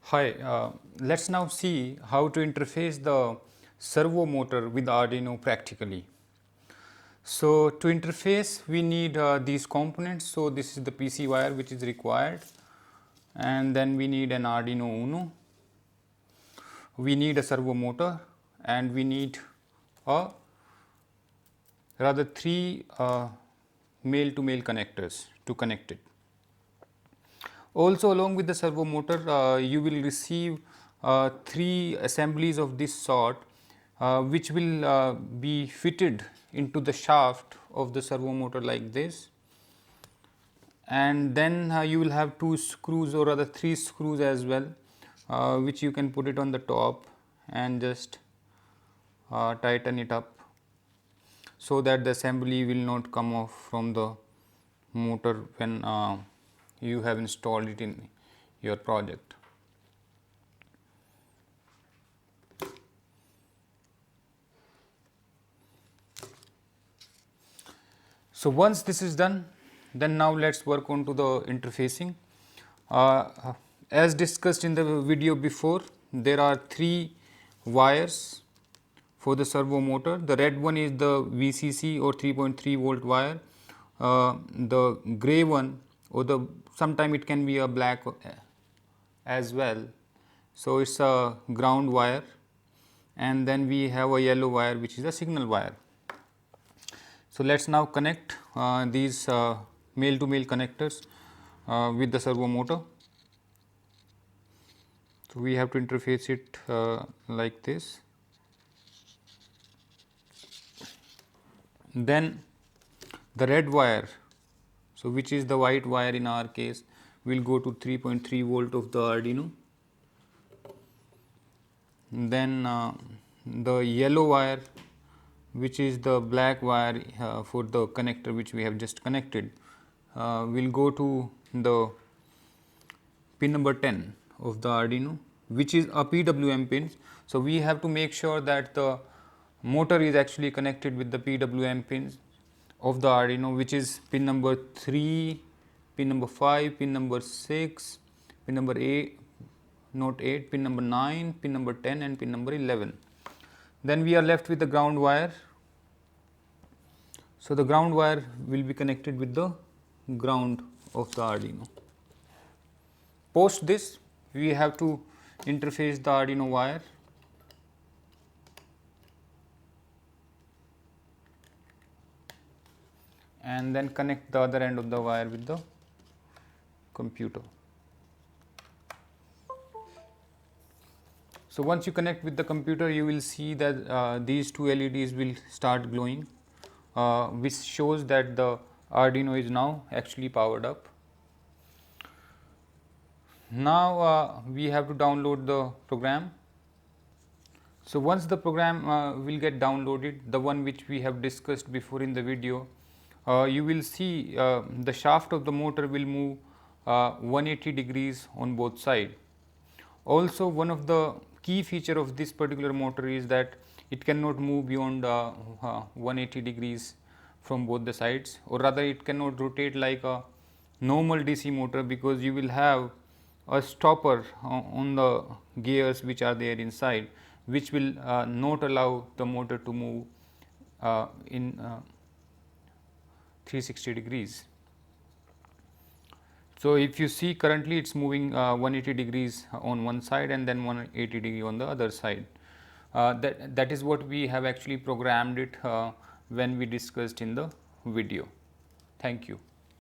Hi, let's now see how to interface the servo motor with Arduino practically. So, to interface we need these components. So, this is the PC wire which is required, and then we need an Arduino Uno, we need a servo motor, and we need a rather three male to male connectors to connect it. Also, along with the servo motor, you will receive three assemblies of this sort, which will be fitted into the shaft of the servo motor like this, and then you will have two screws, or rather three screws as well, which you can put it on the top and just tighten it up, so that the assembly will not come off from the motor when you have installed it in your project. So, once this is done, then now let us work on to the interfacing. As discussed in the video before, there are three wires for the servo motor. The red one is the VCC or 3.3 volt wire. The gray one, or the sometime it can be a black as well. So, it is a ground wire, and then we have a yellow wire which is a signal wire. So, let us now connect these male to male connectors with the servo motor. So, we have to interface it like this. Then the red wire, so which is the white wire in our case, will go to 3.3 volt of the Arduino. Then the yellow wire, which is the black wire for the connector which we have just connected, will go to the pin number 10 of the Arduino, which is a PWM pin. So, we have to make sure that the motor is actually connected with the PWM pins of the Arduino, which is pin number 3, pin number 5, pin number 6, pin number 8, not 8, pin number 9, pin number 10 and pin number 11. Then we are left with the ground wire. So, the ground wire will be connected with the ground of the Arduino. Post this, we have to interface the Arduino wire and then connect the other end of the wire with the computer. So, once you connect with the computer, you will see that these two LEDs will start glowing, which shows that the Arduino is now actually powered up. Now, we have to download the program. So, once the program will get downloaded, the one which we have discussed before in the video, you will see the shaft of the motor will move 180 degrees on both sides. Also, one of the key feature of this particular motor is that it cannot move beyond 180 degrees from both the sides, or rather it cannot rotate like a normal DC motor, because you will have a stopper on the gears which are there inside, which will not allow the motor to move in 360 degrees. So, if you see currently it is moving 180 degrees on one side and then 180 degree on the other side. That is what we have actually programmed it when we discussed in the video. Thank you.